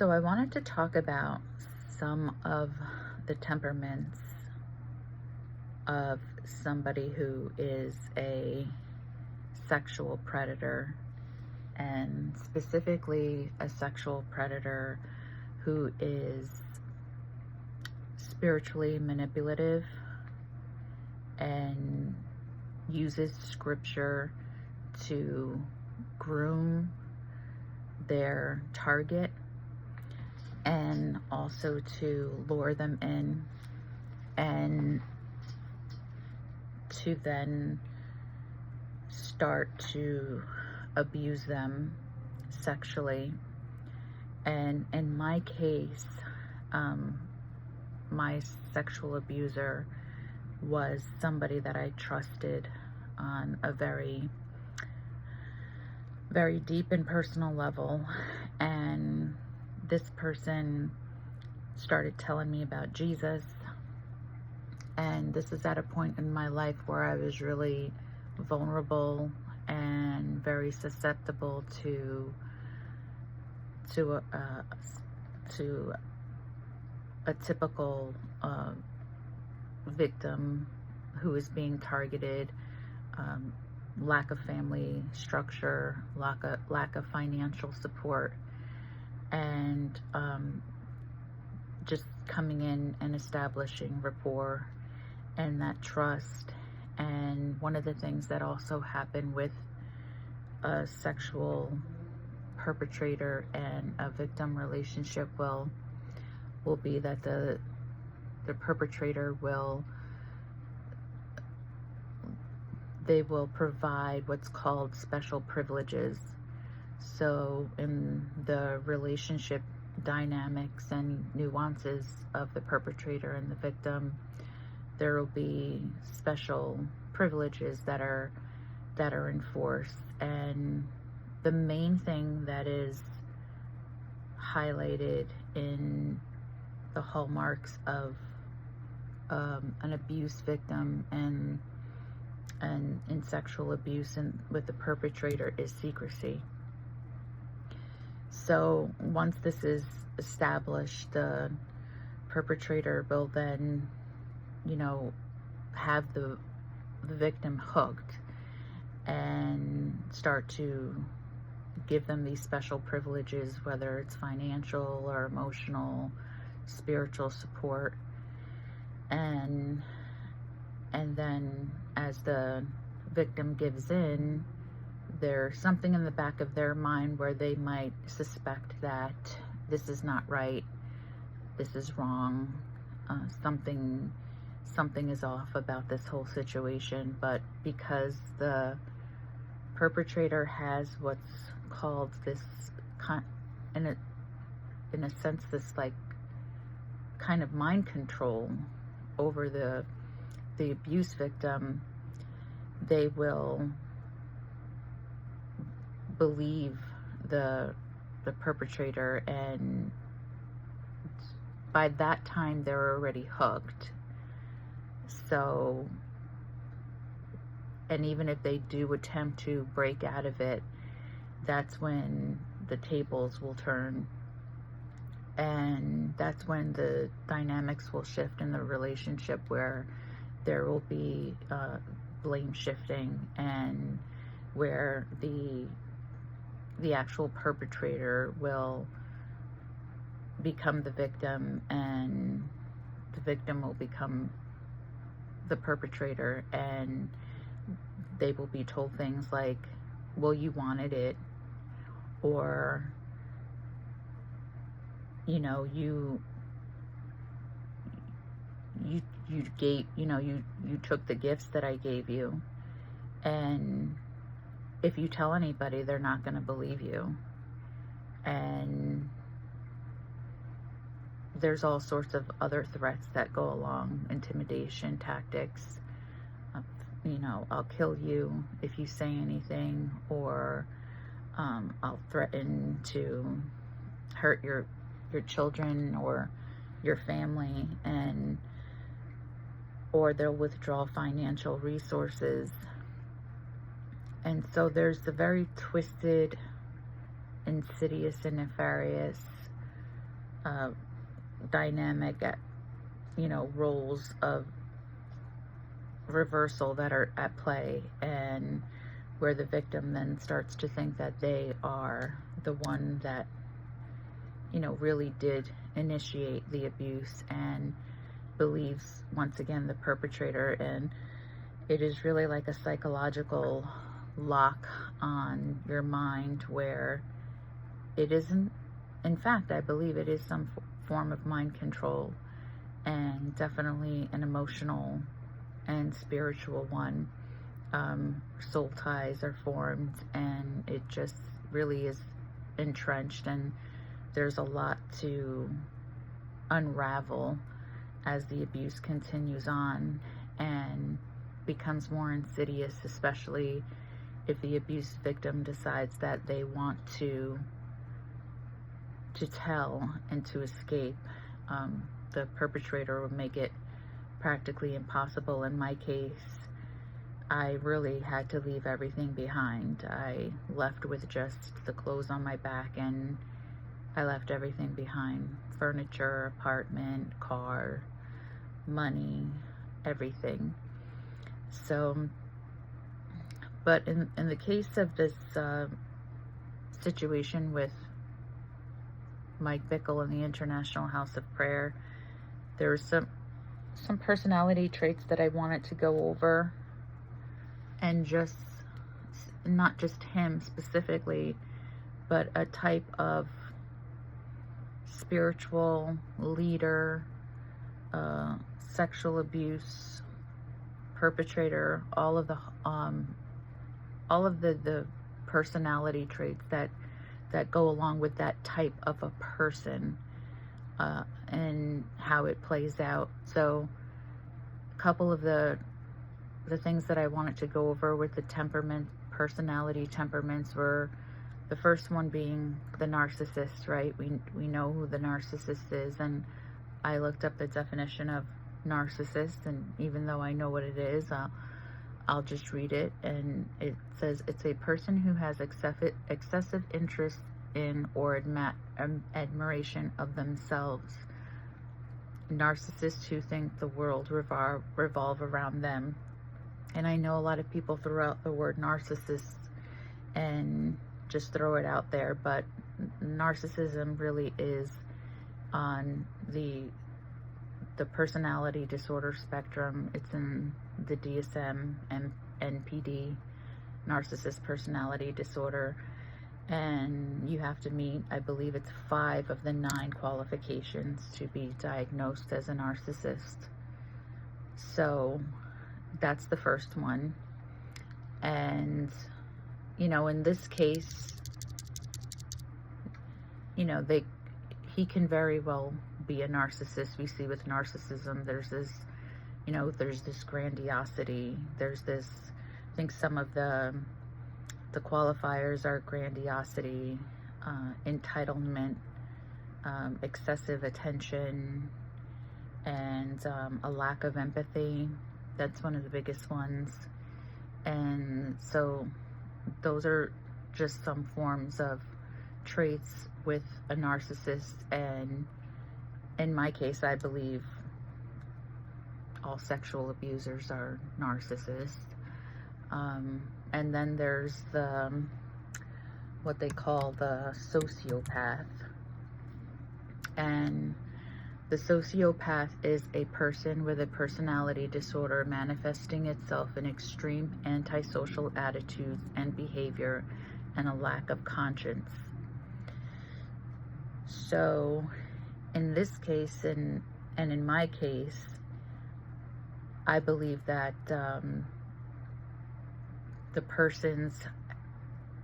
So I wanted to talk about some of the temperaments of somebody who is a sexual predator, and specifically a sexual predator who is spiritually manipulative and uses scripture to groom their target and also to lure them in and to then start to abuse them sexually. And in my case, my sexual abuser was somebody that I trusted on a very, very deep and personal level. And this person started telling me about Jesus. And this is at a point in my life where I was really vulnerable and very susceptible to a typical victim who is being targeted. Lack of family structure, lack of financial support, and just coming in and establishing rapport and that trust. And one of the things that also happened with a sexual perpetrator and a victim relationship will be that the perpetrator will provide what's called special privileges. So in the relationship dynamics and nuances of the perpetrator and the victim, there will be special privileges that are enforced. And the main thing that is highlighted in the hallmarks of an abuse victim and in sexual abuse and with the perpetrator is secrecy. So once this is established, the perpetrator will then, have the victim hooked and start to give them these special privileges, whether it's financial or emotional, spiritual support. And then as the victim gives in, there's something in the back of their mind where they might suspect that this is not right, this is wrong, something is off about this whole situation. But because the perpetrator has what's called this in a sense, this like kind of mind control over the abuse victim, they will believe the perpetrator, and by that time they're already hooked. So, and even if they do attempt to break out of it, that's when the tables will turn, and that's when the dynamics will shift in the relationship, where there will be blame shifting, and where the actual perpetrator will become the victim, and the victim will become the perpetrator, and they will be told things like, well, you wanted it, or you gave, you took the gifts that I gave you, and if you tell anybody, they're not going to believe you. And there's all sorts of other threats that go along, intimidation tactics. I'll kill you if you say anything, or I'll threaten to hurt your children or your family, or they'll withdraw financial resources. And so there's the very twisted, insidious, and nefarious uh, dynamic, roles of reversal that are at play, and where the victim then starts to think that they are the one that, really did initiate the abuse, and believes once again the perpetrator. And it is really like a psychological lock on your mind, where it isn't, in fact, I believe it is some form of mind control, and definitely an emotional and spiritual one. Soul ties are formed, and it just really is entrenched, and there's a lot to unravel as the abuse continues on and becomes more insidious, especially if the abuse victim decides that they want to tell and to escape. The perpetrator will make it practically impossible. In my case, I really had to leave everything behind. I left with just the clothes on my back, and I left everything behind. Furniture, apartment, car, money, everything. So, but in the case of this situation with Mike Bickle and the International House of Prayer, there's some personality traits that I wanted to go over, and just not just him specifically, but a type of spiritual leader, sexual abuse perpetrator, all of the personality traits that go along with that type of a person, and how it plays out. So a couple of the things that I wanted to go over with the personality temperaments were, the first one being the narcissist, right? We know who the narcissist is, and I looked up the definition of narcissist, and even though I know what it is, I'll just read it. And it says it's a person who has excessive interest in or admiration of themselves. Narcissists who think the world revolve around them. And I know a lot of people throw out the word narcissist and just throw it out there, but narcissism really is on the personality disorder spectrum. It's in the DSM and NPD, narcissist personality disorder, and you have to meet, I believe it's 5 of the 9 qualifications to be diagnosed as a narcissist. So that's the first one. And in this case, he can very well be a narcissist. We see with narcissism, there's this grandiosity. There's this, I think some of the qualifiers are grandiosity, entitlement, excessive attention, and a lack of empathy. That's one of the biggest ones. And so those are just some forms of traits with a narcissist. And in my case, I believe all sexual abusers are narcissists. And then there's what they call the sociopath. And the sociopath is a person with a personality disorder manifesting itself in extreme antisocial attitudes and behavior and a lack of conscience. So in this case, and in my case, I believe that the persons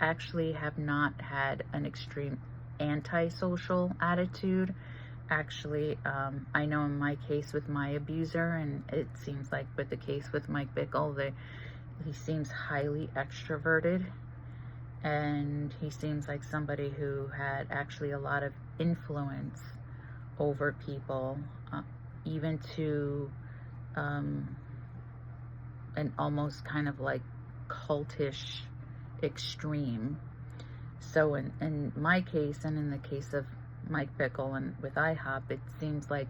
actually have not had an extreme antisocial attitude. Actually, I know in my case with my abuser, and it seems like with the case with Mike Bickle, he seems highly extroverted, and he seems like somebody who had actually a lot of influence over people, even to an almost kind of like cultish extreme. So in my case, and in the case of Mike Bickle and with IHOP, it seems like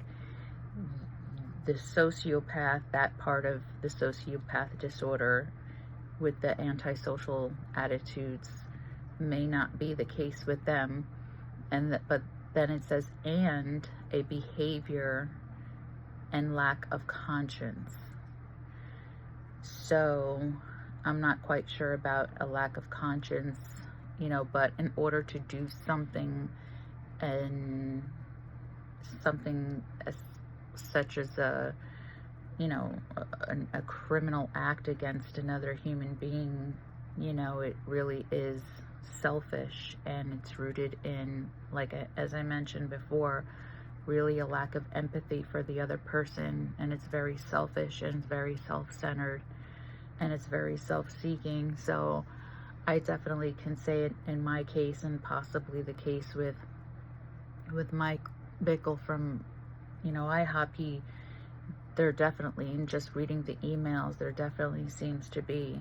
the sociopath, that part of the sociopath disorder with the antisocial attitudes, may not be the case with them. But then it says, and a behavior and lack of conscience. So I'm not quite sure about a lack of conscience, but in order to do something, and something such as a criminal act against another human being, it really is selfish, and it's rooted in, as I mentioned before, really a lack of empathy for the other person, and it's very selfish, and it's very self-centered, and it's very self-seeking. So I definitely can say it in my case, and possibly the case with Mike Bickle from IHOP. There definitely, in just reading the emails, there definitely seems to be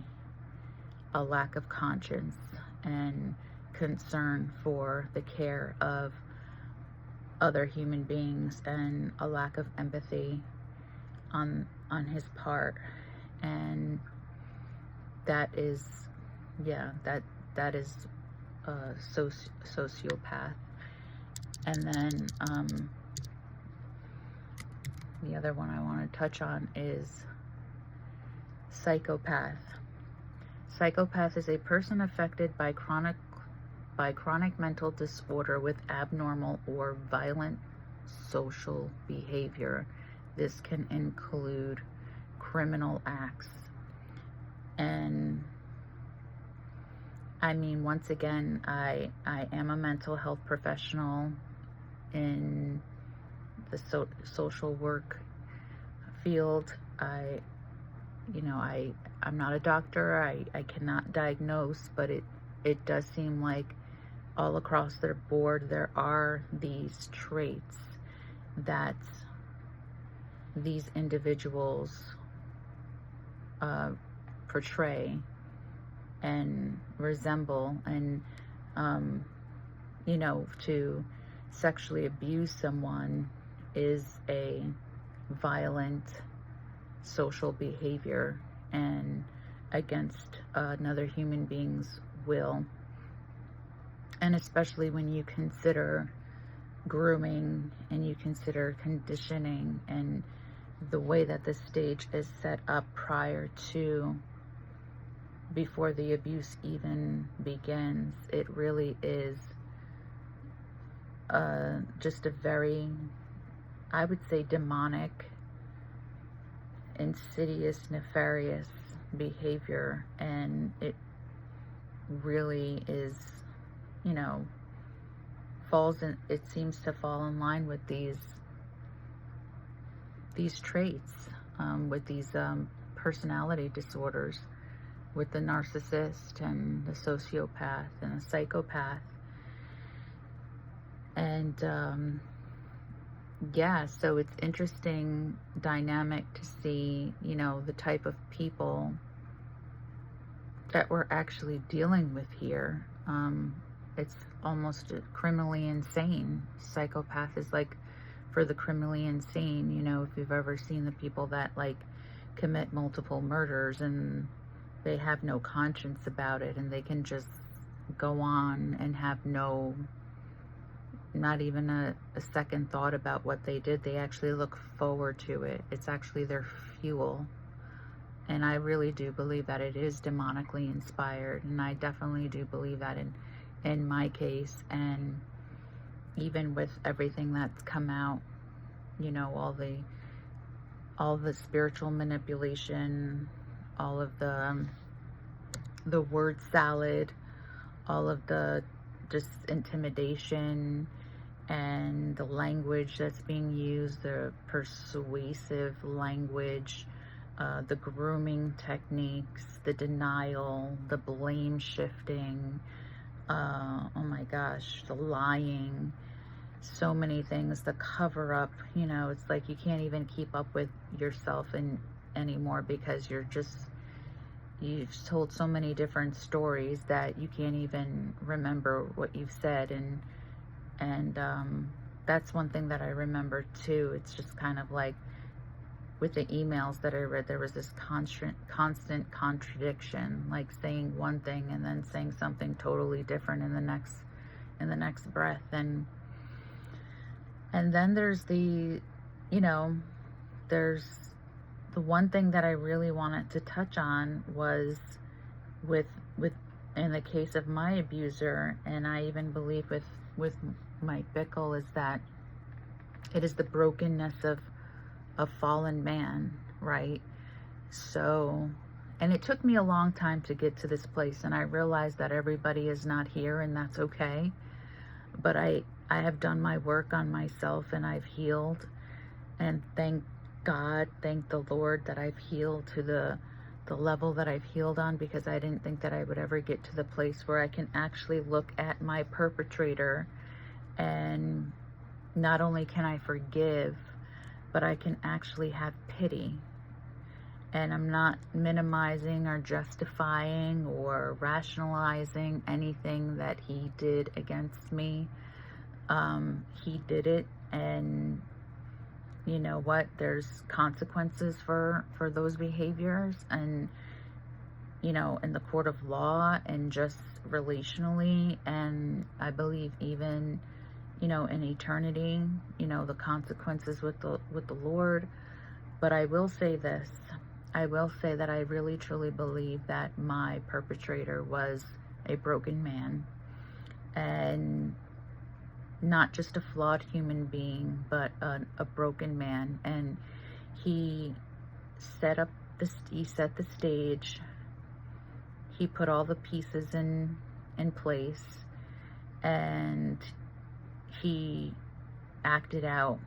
a lack of conscience and concern for the care of other human beings, and a lack of empathy on his part. And that is, that is a sociopath. And then the other one I want to touch on is psychopath. Psychopath is a person affected by chronic mental disorder with abnormal or violent social behavior. This can include criminal acts. And I mean, once again, I am a mental health professional in the social work field. I'm not a doctor. I cannot diagnose, but it does seem like all across the board there are these traits that these individuals portray and resemble. And to sexually abuse someone is a violent social behavior and against another human being's will. And especially when you consider grooming and you consider conditioning and the way that the stage is set up before the abuse even begins, it really is just a very, I would say, demonic, insidious, nefarious behavior. And it really is, it seems to fall in line with these traits, with these personality disorders, with the narcissist and the sociopath and the psychopath. And so it's interesting dynamic to see, the type of people that we're actually dealing with here. It's almost criminally insane. Psychopath is like for the criminally insane. If you've ever seen the people that commit multiple murders and they have no conscience about it, and they can just go on and have not even a second thought about what they did. They actually look forward to it. It's actually their fuel. And I really do believe that it is demonically inspired, and I definitely do believe that in my case. And even with everything that's come out, all the spiritual manipulation, all of the word salad, all of the just intimidation, and the language that's being used, the persuasive language, the grooming techniques, the denial, the blame shifting, oh my gosh, the lying, so many things, the cover up. It's like you can't even keep up with yourself anymore, because you've told so many different stories that you can't even remember what you've said. And And that's one thing that I remember too. It's just kind of like with the emails that I read, there was this constant contradiction, like saying one thing and then saying something totally different in the next breath. And then there's there's the one thing that I really wanted to touch on was with in the case of my abuser, and I even believe with Mike Bickle, is that it is the brokenness of a fallen man, right? So, and it took me a long time to get to this place, and I realized that everybody is not here, and that's okay. But I have done my work on myself, and I've healed, and thank God, thank the Lord that I've healed to the level that I've healed on, because I didn't think that I would ever get to the place where I can actually look at my perpetrator, and not only can I forgive, but I can actually have pity. And I'm not minimizing or justifying or rationalizing anything that he did against me. He did it, and you know what? There's consequences for those behaviors, and in the court of law, and just relationally, and I believe even in eternity, the consequences with the Lord. But I will say this. I will say that I really truly believe that my perpetrator was a broken man, and not just a flawed human being, but a broken man. And he set the stage. He put all the pieces in place, and he acted out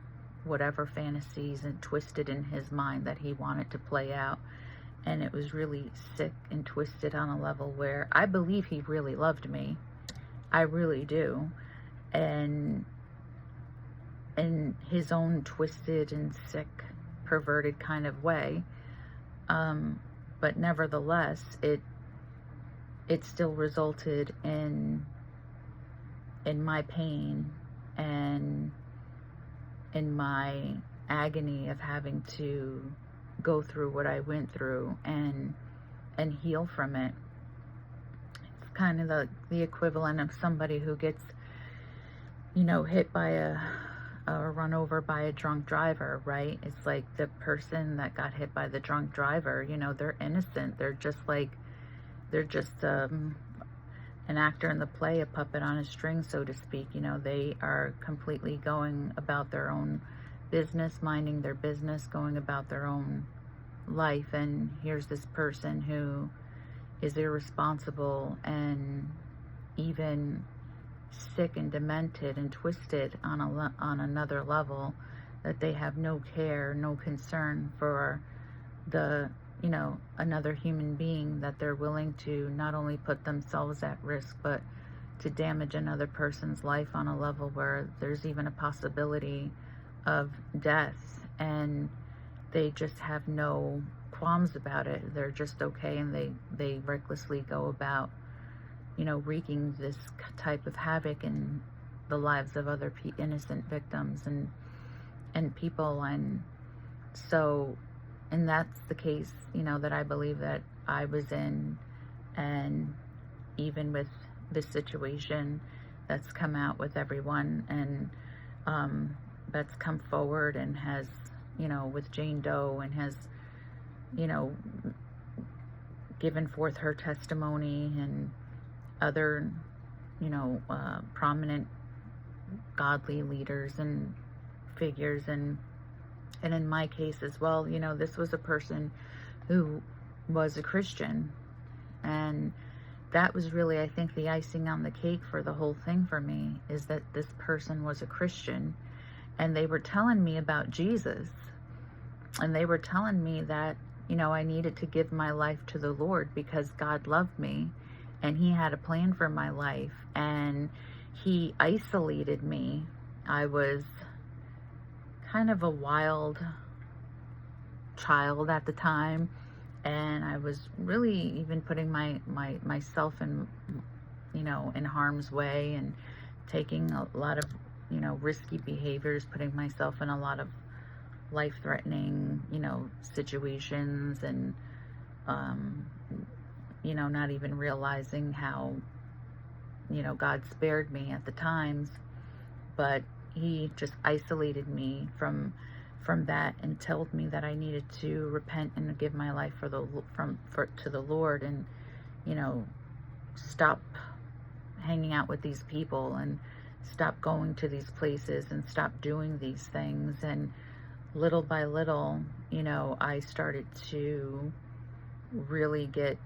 whatever fantasies and twisted in his mind that he wanted to play out. And it was really sick and twisted on a level where I believe he really loved me. I really do. And in his own twisted and sick, perverted kind of way. But nevertheless, it still resulted in my pain and in my agony of having to go through what I went through and heal from it. It's kind of the equivalent of somebody who gets hit by or run over by a drunk driver, right? It's like the person that got hit by the drunk driver, they're innocent. They're just an actor in the play, a puppet on a string, so to speak. They are completely going about their own business, minding their business, going about their own life. And here's this person who is irresponsible and even sick and demented and twisted on another level, that they have no care, no concern for another human being, that they're willing to not only put themselves at risk, but to damage another person's life on a level where there's even a possibility of death, and they just have no qualms about it. They're just okay, and they recklessly go about wreaking this type of havoc in the lives of other innocent victims and people. And so, and that's the case that I believe that I was in. And even with this situation that's come out with everyone, and that's come forward and has with Jane Doe, and has given forth her testimony, and other prominent godly leaders and figures, and in my case as well, this was a person who was a Christian, and that was really, I think, the icing on the cake for the whole thing for me, is that this person was a Christian, and they were telling me about Jesus, and they were telling me that I needed to give my life to the Lord because God loved me, and he had a plan for my life, and he isolated me. I was kind of a wild child at the time, and I was really even putting myself in in harm's way, and taking a lot of, risky behaviors, putting myself in a lot of life-threatening, situations, and, not even realizing how, God spared me at the times. But he just isolated me from that and told me that I needed to repent and give my life to the Lord, and stop hanging out with these people, and stop going to these places, and stop doing these things. And little by little, I started to really get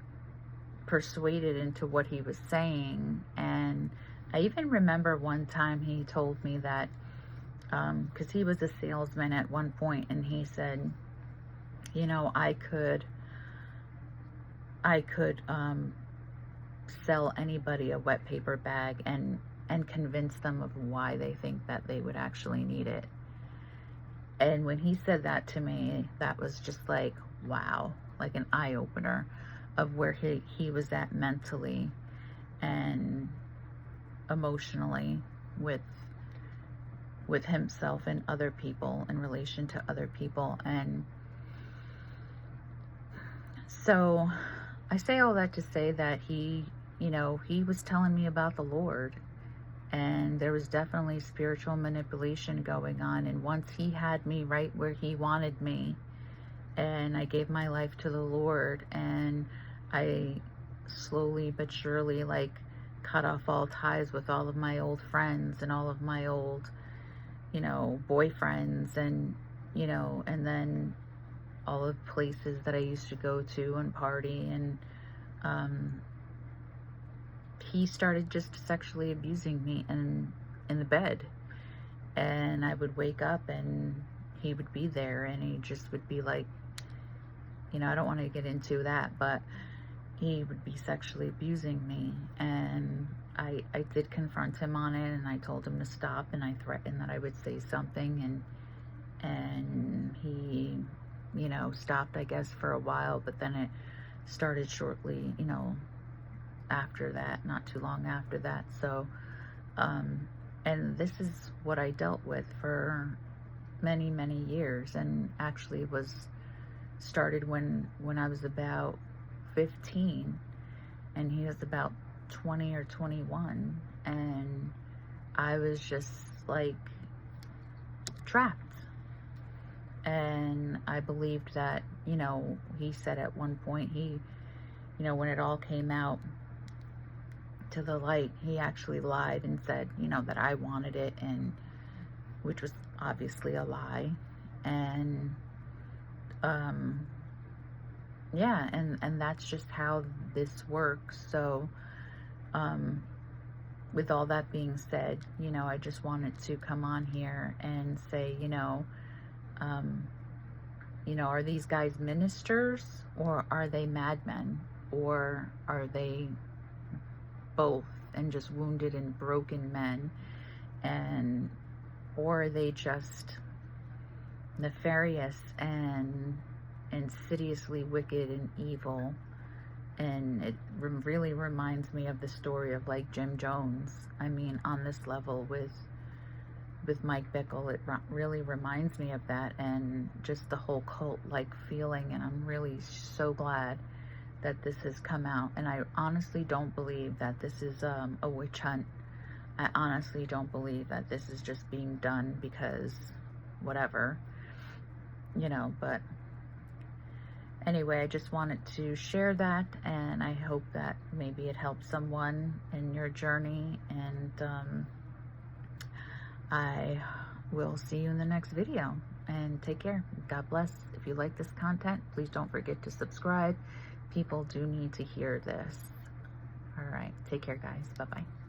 persuaded into what he was saying. And I even remember one time he told me that, because he was a salesman at one point, and he said, I could sell anybody a wet paper bag and convince them of why they think that they would actually need it. And when he said that to me, that was just like, wow, like an eye-opener of where he was at mentally and emotionally with himself and other people, in relation to other people. And so I say all that to say that he was telling me about the Lord, and there was definitely spiritual manipulation going on. And once he had me right where he wanted me, and I gave my life to the Lord, and I slowly but surely, like, cut off all ties with all of my old friends and all of my old, boyfriends, and, and then all the places that I used to go to and party. And he started just sexually abusing me in the bed. And I would wake up and he would be there, and he just would be like, I don't want to get into that, but he would be sexually abusing me. And I did confront him on it, and I told him to stop, and I threatened that I would say something, and he, stopped, I guess, for a while. But then it started shortly, after that, not too long after that. So, and this is what I dealt with for many, many years, and actually was started when I was about 15, and he was about 20 or 21, and I was just like trapped. And I believed that, he said at one point, he, when it all came out to the light, he actually lied and said, that I wanted it, and which was obviously a lie. And yeah, and that's just how this works. So with all that being said, I just wanted to come on here and say, are these guys ministers, or are they madmen, or are they both and just wounded and broken men, and or are they just nefarious and insidiously wicked and evil? And it really reminds me of the story of, like, Jim Jones. I mean, on this level with Mike Bickle, it really reminds me of that, and just the whole cult-like feeling. And I'm really so glad that this has come out. And I honestly don't believe that this is a witch hunt. I honestly don't believe that this is just being done because whatever, but anyway, I just wanted to share that, and I hope that maybe it helps someone in your journey. And I will see you in the next video, and take care. God bless. If you like this content, please don't forget to subscribe. People do need to hear this. All right, take care, guys. Bye-bye.